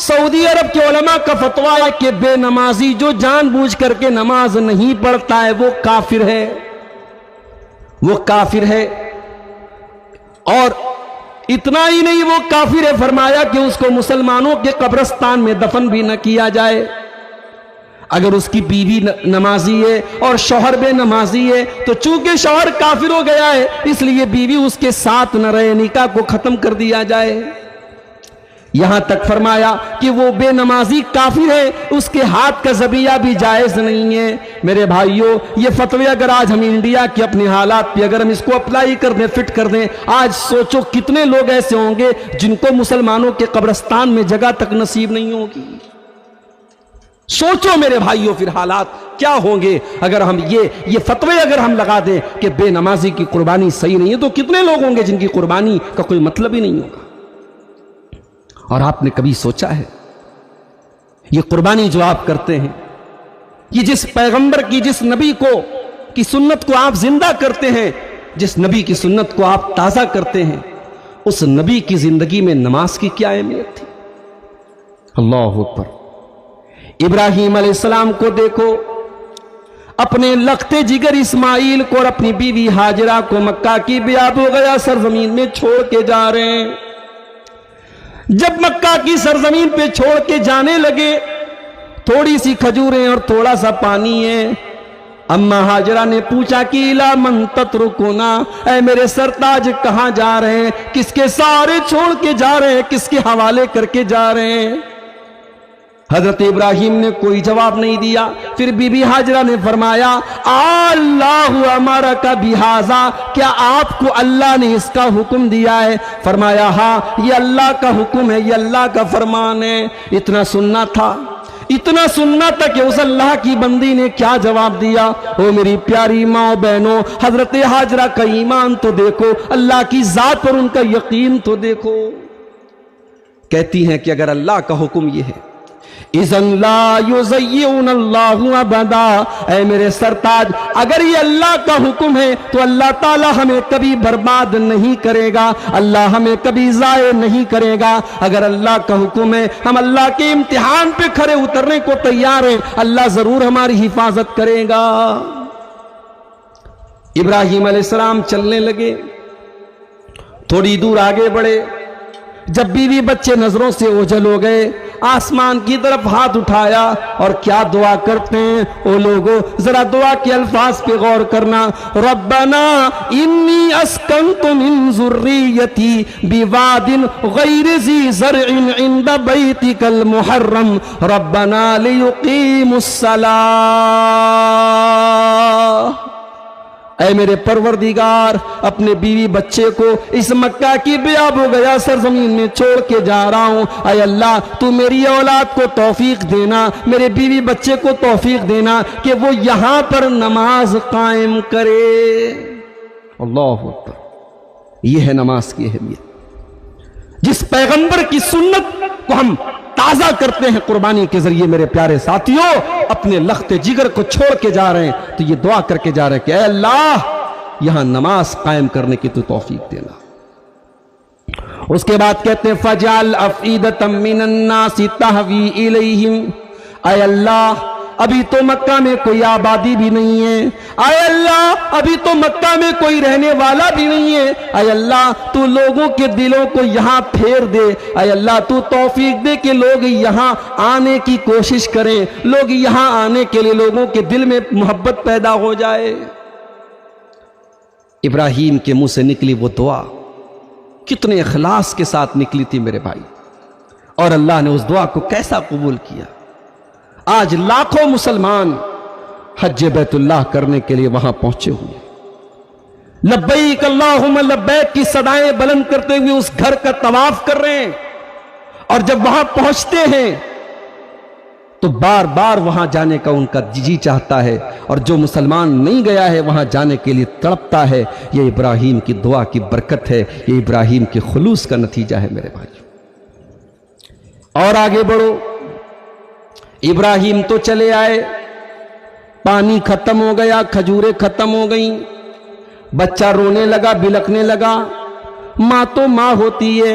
سعودی عرب کے علماء کا فتویٰ ہے کہ بے نمازی جو جان بوجھ کر کے نماز نہیں پڑھتا ہے وہ کافر ہے، وہ کافر ہے۔ اور اتنا ہی نہیں، وہ کافر ہے، فرمایا کہ اس کو مسلمانوں کے قبرستان میں دفن بھی نہ کیا جائے۔ اگر اس کی بیوی نمازی ہے اور شوہر بے نمازی ہے تو چونکہ شوہر کافر ہو گیا ہے اس لیے بیوی اس کے ساتھ نہ رہے، نکاح کو ختم کر دیا جائے۔ یہاں تک فرمایا کہ وہ بے نمازی کافر ہے، اس کے ہاتھ کا ذبیحہ بھی جائز نہیں ہے۔ میرے بھائیوں، یہ فتوی اگر آج ہم انڈیا کے اپنے حالات پہ اگر ہم اس کو اپلائی کر دیں، فٹ کر دیں، آج سوچو کتنے لوگ ایسے ہوں گے جن کو مسلمانوں کے قبرستان میں جگہ تک نصیب نہیں ہوگی۔ سوچو میرے بھائیوں پھر حالات کیا ہوں گے اگر ہم یہ فتوی اگر ہم لگا دیں کہ بے نمازی کی قربانی صحیح نہیں ہے، تو کتنے لوگ ہوں گے جن کی قربانی کا کوئی مطلب ہی نہیں ہوگا۔ اور آپ نے کبھی سوچا ہے یہ قربانی جو آپ کرتے ہیں، یہ جس پیغمبر کی، جس نبی کی سنت کو آپ زندہ کرتے ہیں، جس نبی کی سنت کو آپ تازہ کرتے ہیں، اس نبی کی زندگی میں نماز کی کیا اہمیت تھی؟ اللہ اکبر۔ ابراہیم علیہ السلام کو دیکھو، اپنے لختے جگر اسماعیل کو اور اپنی بیوی ہاجرہ کو مکہ کی بیاب ہو گیا سرزمین میں چھوڑ کے جا رہے ہیں۔ جب مکہ کی سرزمین پہ چھوڑ کے جانے لگے، تھوڑی سی کھجوریں اور تھوڑا سا پانی ہے۔ اما ہاجرہ نے پوچھا کہ الا من تترکنا، اے میرے سرتاج کہاں جا رہے ہیں؟ کس کے سارے چھوڑ کے جا رہے ہیں؟ کس کے حوالے کر کے جا رہے ہیں؟ حضرت ابراہیم نے کوئی جواب نہیں دیا۔ پھر بی بی ہاجرہ نے فرمایا اللہ امرک بہذا، کیا آپ کو اللہ نے اس کا حکم دیا ہے؟ فرمایا ہاں، یہ اللہ کا حکم ہے، یہ اللہ کا فرمان ہے۔ اتنا سننا تھا، اتنا سننا تھا کہ اس اللہ کی بندی نے کیا جواب دیا۔ او میری پیاری ماں بہنوں، حضرت ہاجرہ کا ایمان تو دیکھو، اللہ کی ذات پر ان کا یقین تو دیکھو۔ کہتی ہیں کہ اگر اللہ کا حکم یہ ہے اذن لا یضیعن اللہ ابدا، اے میرے سرتاج اگر یہ اللہ کا حکم ہے تو اللہ تعالی ہمیں کبھی برباد نہیں کرے گا، اللہ ہمیں کبھی ضائع نہیں کرے گا۔ اگر اللہ کا حکم ہے، ہم اللہ کے امتحان پہ کھڑے اترنے کو تیار ہیں، اللہ ضرور ہماری حفاظت کرے گا۔ ابراہیم علیہ السلام چلنے لگے، تھوڑی دور آگے بڑھے، جب بیوی بچے نظروں سے اوجھل ہو گئے، آسمان کی طرف ہاتھ اٹھایا اور کیا دعا کرتے ہیں او لوگوں، ذرا دعا کے الفاظ پہ غور کرنا۔ ربنا انی اسکنت من ذریتی بواد غیر ذی زرع عند بیتک المحرم ربنا لیقیموا الصلاۃ، اے میرے پروردگار اپنے بیوی بچے کو اس مکہ کی بیاب ہو گیا سرزمین میں چھوڑ کے جا رہا ہوں، اے اللہ تو میری اولاد کو توفیق دینا، میرے بیوی بچے کو توفیق دینا کہ وہ یہاں پر نماز قائم کرے۔ اللہ اکبر۔ یہ ہے نماز کی اہمیت۔ جس پیغمبر کی سنت کو ہم تازہ کرتے ہیں قربانی کے ذریعے، میرے پیارے ساتھیوں اپنے لخت جگر کو چھوڑ کے جا رہے ہیں تو یہ دعا کر کے جا رہے ہیں کہ اے اللہ یہاں نماز قائم کرنے کی تو توفیق دینا۔ اس کے بعد کہتے ہیں فَجْعَلْ أَفْئِدَةً مِّنَ النَّاسِ تَهْوِي إِلَيْهِمْ، اے اللہ ابھی تو مکہ میں کوئی آبادی بھی نہیں ہے، اے اللہ ابھی تو مکہ میں کوئی رہنے والا بھی نہیں ہے، اے اللہ تو لوگوں کے دلوں کو یہاں پھیر دے، اے اللہ تو توفیق دے کہ لوگ یہاں آنے کی کوشش کریں، لوگ یہاں آنے کے لیے لوگوں کے دل میں محبت پیدا ہو جائے۔ ابراہیم کے منہ سے نکلی وہ دعا کتنے اخلاص کے ساتھ نکلی تھی میرے بھائی، اور اللہ نے اس دعا کو کیسا قبول کیا۔ آج لاکھوں مسلمان حج بیت اللہ کرنے کے لیے وہاں پہنچے ہوئے، لبیک اللہم لبیک کی صدائیں بلند کرتے ہوئے اس گھر کا طواف کر رہے ہیں، اور جب وہاں پہنچتے ہیں تو بار بار وہاں جانے کا ان کا جی چاہتا ہے، اور جو مسلمان نہیں گیا ہے وہاں جانے کے لیے تڑپتا ہے۔ یہ ابراہیم کی دعا کی برکت ہے، یہ ابراہیم کے خلوص کا نتیجہ ہے میرے بھائی۔ اور آگے بڑھو، ابراہیم تو چلے آئے، پانی ختم ہو گیا، کھجوریں ختم ہو گئیں، بچہ رونے لگا، بلکنے لگا۔ ماں تو ماں ہوتی ہے،